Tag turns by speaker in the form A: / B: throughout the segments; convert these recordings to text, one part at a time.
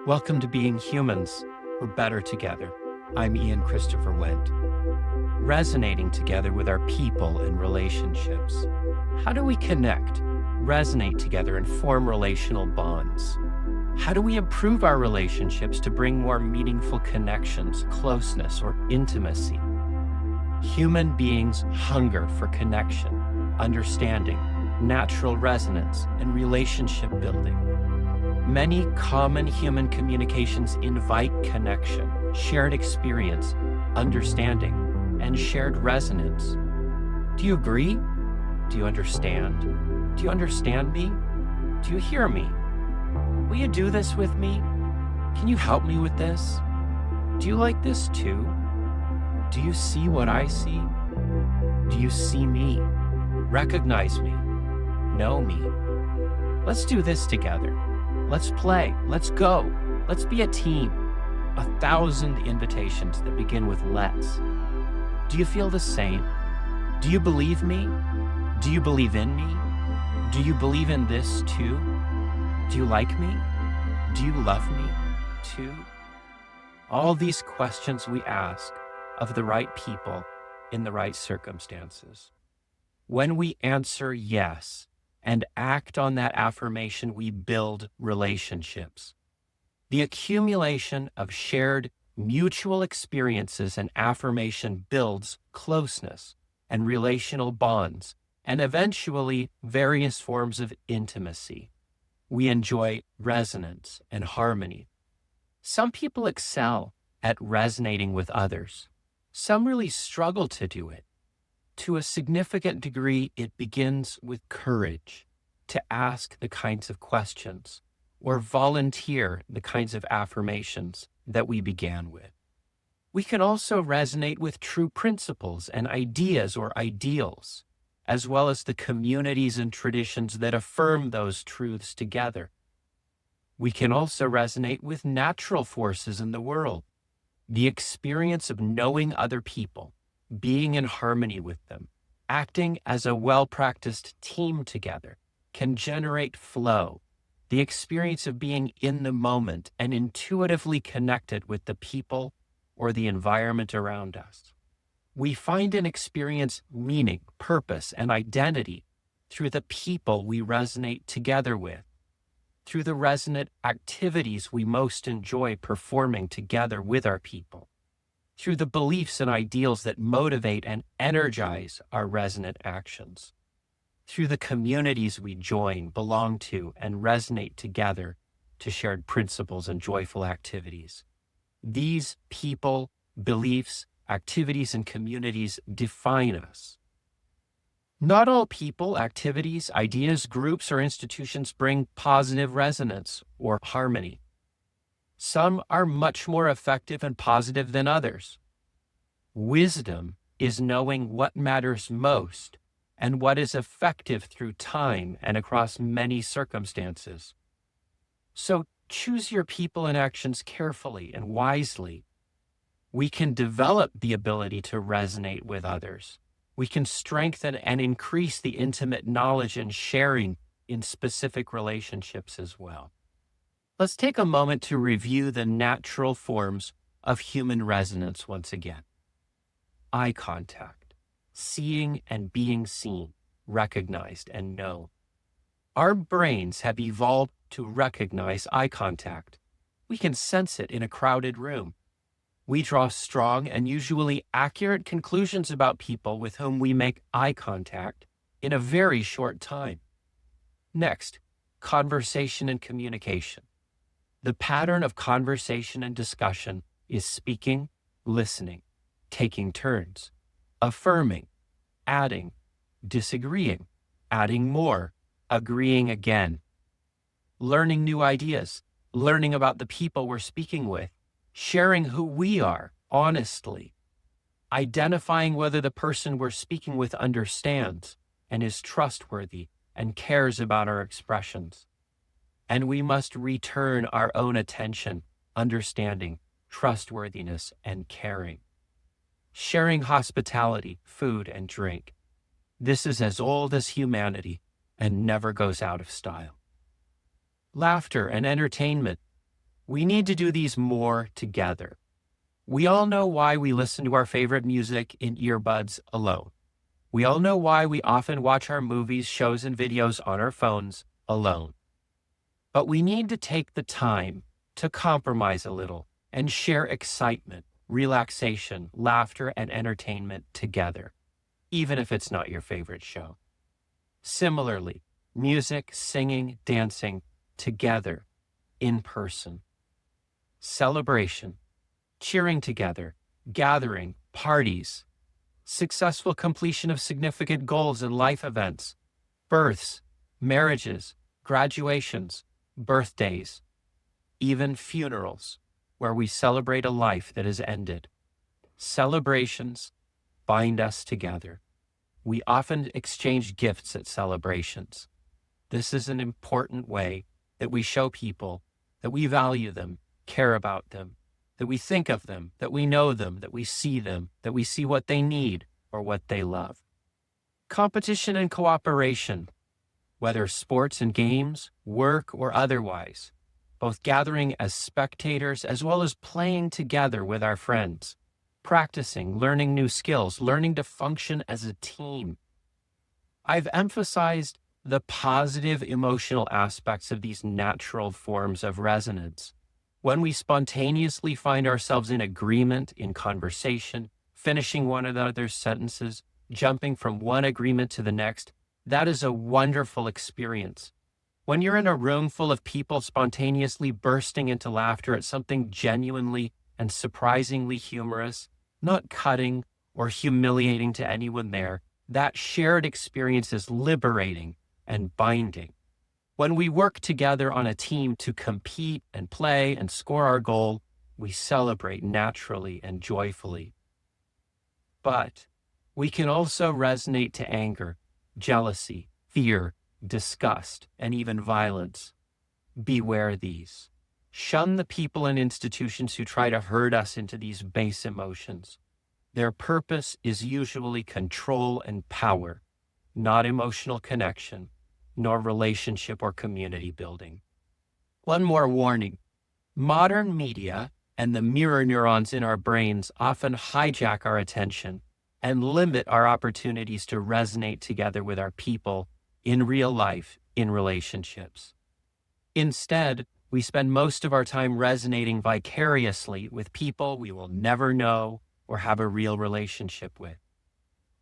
A: Welcome to Being Humans. We're better together. I'm Ian Christopher Wendt. Resonating together with our people and relationships. How do we connect, resonate together, and form relational bonds? How do we improve our relationships to bring more meaningful connections, closeness, or intimacy? Human beings hunger for connection, understanding, natural resonance, and relationship building. Many common human communications invite connection, shared experience, understanding, and shared resonance. Do you agree? Do you understand? Do you understand me? Do you hear me? Will you do this with me? Can you help me with this? Do you like this too? Do you see what I see? Do you see me? Recognize me? Know me? Let's do this together. Let's play. Let's go. Let's be a team. 1,000 invitations that begin with let's. Do you feel the same? Do you believe me? Do you believe in me? Do you believe in this too? Do you like me? Do you love me too? All these questions we ask of the right people in the right circumstances. When we answer yes and act on that affirmation, we build relationships. The accumulation of shared mutual experiences and affirmation builds closeness and relational bonds, and eventually various forms of intimacy. We enjoy resonance and harmony. Some people excel at resonating with others. Some really struggle to do it. To a significant degree, it begins with courage to ask the kinds of questions or volunteer the kinds of affirmations that we began with. We can also resonate with true principles and ideas or ideals, as well as the communities and traditions that affirm those truths together. We can also resonate with natural forces in the world. The experience of knowing other people, being in harmony with them, acting as a well-practiced team together can generate flow, the experience of being in the moment and intuitively connected with the people or the environment around us. We find and experience meaning, purpose, and identity through the people we resonate together with, through the resonant activities we most enjoy performing together with our people, through the beliefs and ideals that motivate and energize our resonant actions, through the communities we join, belong to, and resonate together to shared principles and joyful activities. These people, beliefs, activities, and communities define us. Not all people, activities, ideas, groups, or institutions bring positive resonance or harmony. Some are much more effective and positive than others. Wisdom is knowing what matters most and what is effective through time and across many circumstances. So choose your people and actions carefully and wisely. We can develop the ability to resonate with others. We can strengthen and increase the intimate knowledge and sharing in specific relationships as well. Let's take a moment to review the natural forms of human resonance once again. Eye contact, seeing and being seen, recognized and known. Our brains have evolved to recognize eye contact. We can sense it in a crowded room. We draw strong and usually accurate conclusions about people with whom we make eye contact in a very short time. Next, conversation and communication. The pattern of conversation and discussion is speaking, listening, taking turns, affirming, adding, disagreeing, adding more, agreeing again, learning new ideas, learning about the people we're speaking with, sharing who we are honestly, identifying whether the person we're speaking with understands and is trustworthy and cares about our expressions. And we must return our own attention, understanding, trustworthiness, and caring. Sharing hospitality, food, and drink. This is as old as humanity and never goes out of style. Laughter and entertainment. We need to do these more together. We all know why we listen to our favorite music in earbuds alone. We all know why we often watch our movies, shows, and videos on our phones alone. But we need to take the time to compromise a little and share excitement, relaxation, laughter, and entertainment together, even if it's not your favorite show. Similarly, music, singing, dancing together in person. Celebration, cheering together, gathering, parties, successful completion of significant goals and life events, births, marriages, graduations, birthdays, even funerals, where we celebrate a life that has ended. Celebrations bind us together. We often exchange gifts at celebrations. This is an important way that we show people that we value them, care about them, that we think of them, that we know them, that we see what they need or what they love. Competition and cooperation, whether sports and games, work, or otherwise, both gathering as spectators as well as playing together with our friends, practicing, learning new skills, learning to function as a team. I've emphasized the positive emotional aspects of these natural forms of resonance. When we spontaneously find ourselves in agreement in conversation, finishing one another's sentences, jumping from one agreement to the next, that is a wonderful experience. When you're in a room full of people spontaneously bursting into laughter at something genuinely and surprisingly humorous, not cutting or humiliating to anyone there, that shared experience is liberating and binding. When we work together on a team to compete and play and score our goal, we celebrate naturally and joyfully. But we can also resonate to anger, jealousy, fear, disgust, and even violence. Beware these. Shun the people and institutions who try to herd us into these base emotions. Their purpose is usually control and power, not emotional connection, nor relationship or community building. One more warning. Modern media and the mirror neurons in our brains often hijack our attention and limit our opportunities to resonate together with our people in real life, in relationships. Instead, we spend most of our time resonating vicariously with people we will never know or have a real relationship with.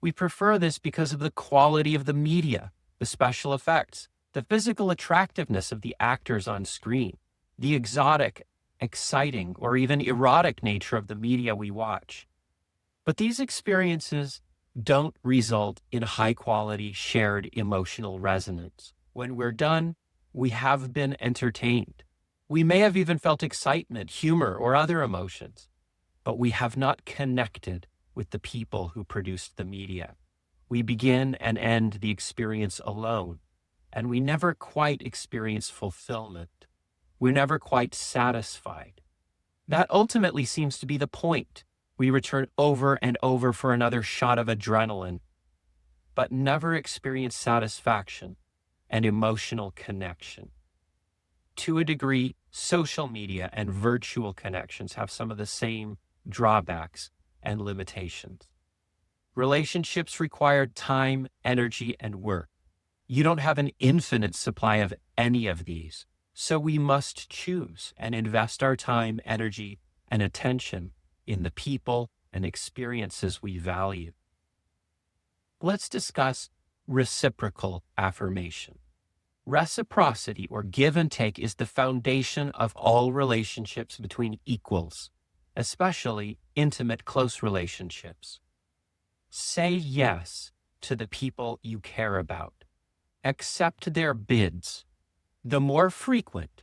A: We prefer this because of the quality of the media, the special effects, the physical attractiveness of the actors on screen, the exotic, exciting, or even erotic nature of the media we watch. But these experiences don't result in high-quality, shared emotional resonance. When we're done, we have been entertained. We may have even felt excitement, humor, or other emotions, but we have not connected with the people who produced the media. We begin and end the experience alone, and we never quite experience fulfillment. We're never quite satisfied. That ultimately seems to be the point. We return over and over for another shot of adrenaline, but never experience satisfaction and emotional connection. To a degree, social media and virtual connections have some of the same drawbacks and limitations. Relationships require time, energy, and work. You don't have an infinite supply of any of these, so we must choose and invest our time, energy, and attention in the people and experiences we value. Let's discuss reciprocal affirmation. Reciprocity, or give and take, is the foundation of all relationships between equals, especially intimate, close relationships. Say yes to the people you care about. Accept their bids. The more frequent,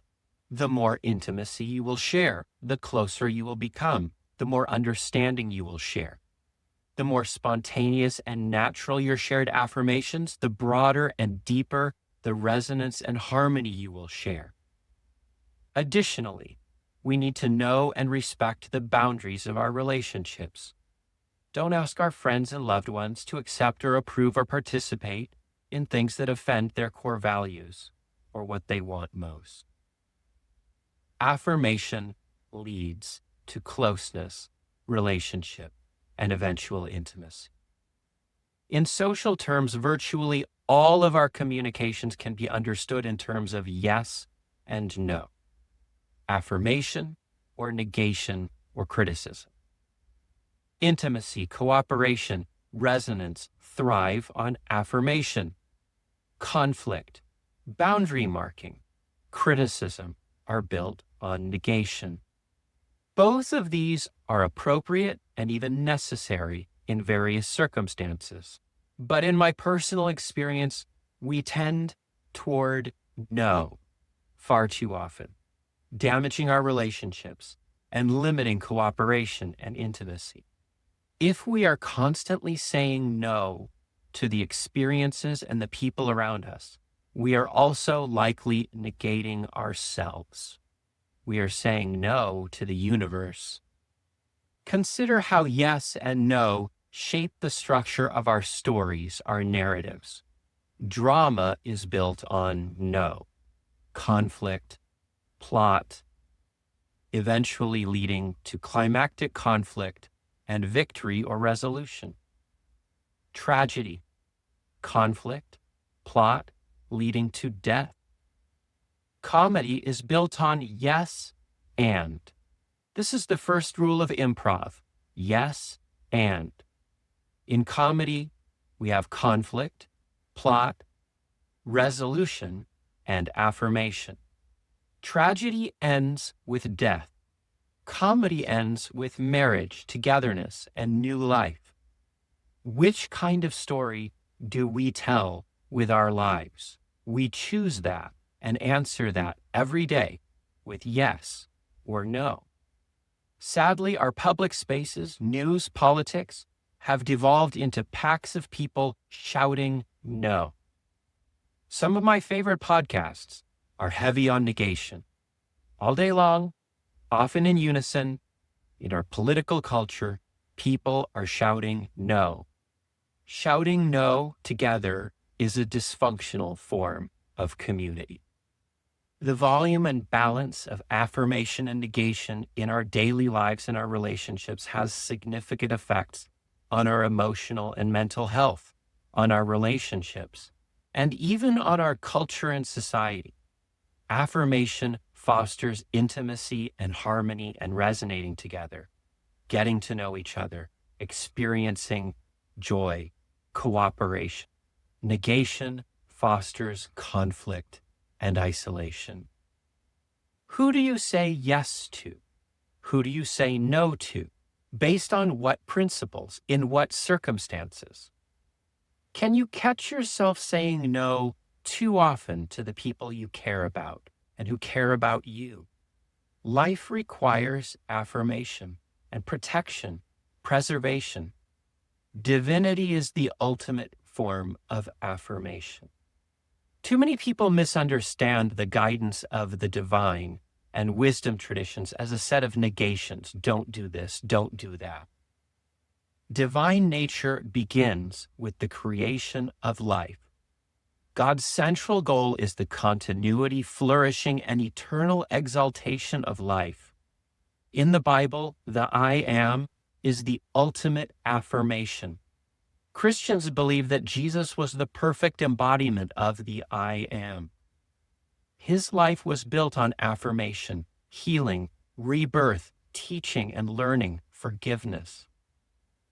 A: the more intimacy you will share, the closer you will become, the more understanding you will share. The more spontaneous and natural your shared affirmations, the broader and deeper the resonance and harmony you will share. Additionally, we need to know and respect the boundaries of our relationships. Don't ask our friends and loved ones to accept or approve or participate in things that offend their core values or what they want most. Affirmation leads to closeness, relationship, and eventual intimacy. In social terms, virtually all of our communications can be understood in terms of yes and no, affirmation or negation or criticism. Intimacy, cooperation, resonance thrive on affirmation. Conflict, boundary marking, criticism are built on negation. Both of these are appropriate and even necessary in various circumstances. But in my personal experience, we tend toward no far too often, damaging our relationships and limiting cooperation and intimacy. If we are constantly saying no to the experiences and the people around us, we are also likely negating ourselves. We are saying no to the universe. Consider how yes and no shape the structure of our stories, our narratives. Drama is built on no, conflict, plot, eventually leading to climactic conflict and victory or resolution. Tragedy, conflict, plot, leading to death. Comedy is built on yes and. This is the first rule of improv. Yes and. In comedy, we have conflict, plot, resolution, and affirmation. Tragedy ends with death. Comedy ends with marriage, togetherness, and new life. Which kind of story do we tell with our lives? We choose that and answer that every day with yes or no. Sadly, our public spaces, news, politics, have devolved into packs of people shouting no. Some of my favorite podcasts are heavy on negation. All day long, often in unison, in our political culture, people are shouting no. Shouting no together is a dysfunctional form of community. The volume and balance of affirmation and negation in our daily lives and our relationships has significant effects on our emotional and mental health, on our relationships, and even on our culture and society. Affirmation fosters intimacy and harmony and resonating together, getting to know each other, experiencing joy, cooperation. Negation fosters conflict and isolation. Who do you say yes to? Who do you say no to? Based on what principles? In what circumstances? Can you catch yourself saying no too often to the people you care about and who care about you? Life requires affirmation and protection, preservation. Divinity is the ultimate form of affirmation. Too many people misunderstand the guidance of the divine and wisdom traditions as a set of negations. Don't do this, don't do that. Divine nature begins with the creation of life. God's central goal is the continuity, flourishing, and eternal exaltation of life. In the Bible, the I am is the ultimate affirmation. Christians believe that Jesus was the perfect embodiment of the I am. His life was built on affirmation, healing, rebirth, teaching and learning, forgiveness.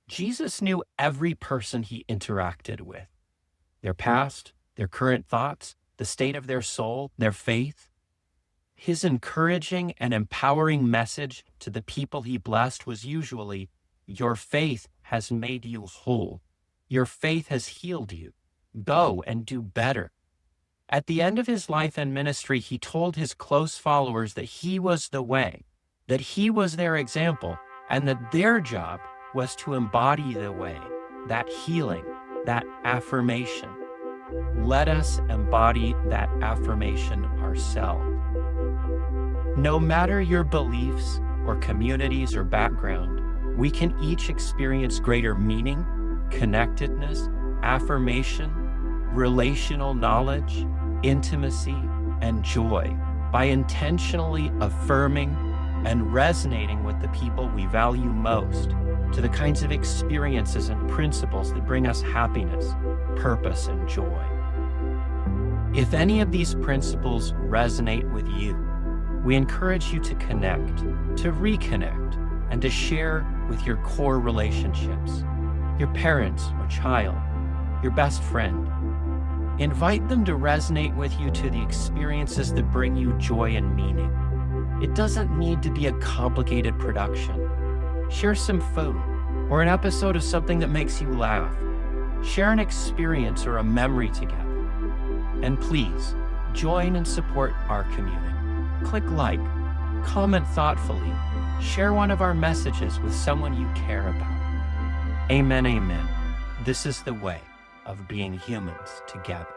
A: Jesus knew every person he interacted with, their past, their current thoughts, the state of their soul, their faith. His encouraging and empowering message to the people he blessed was usually, "Your faith has made you whole. Your faith has healed you. Go and do better." At the end of his life and ministry, he told his close followers that he was the way, that he was their example, and that their job was to embody the way, that healing, that affirmation. Let us embody that affirmation ourselves. No matter your beliefs or communities or background, we can each experience greater meaning, connectedness, affirmation, relational knowledge, intimacy, and joy by intentionally affirming and resonating with the people we value most to the kinds of experiences and principles that bring us happiness, purpose, and joy. If any of these principles resonate with you, we encourage you to connect, to reconnect, and to share with your core relationships, your parents or child, your best friend. Invite them to resonate with you to the experiences that bring you joy and meaning. It doesn't need to be a complicated production. Share some food or an episode of something that makes you laugh. Share an experience or a memory together. And please, join and support our community. Click like, comment thoughtfully, share one of our messages with someone you care about. Amen, amen. This is the way of being humans together.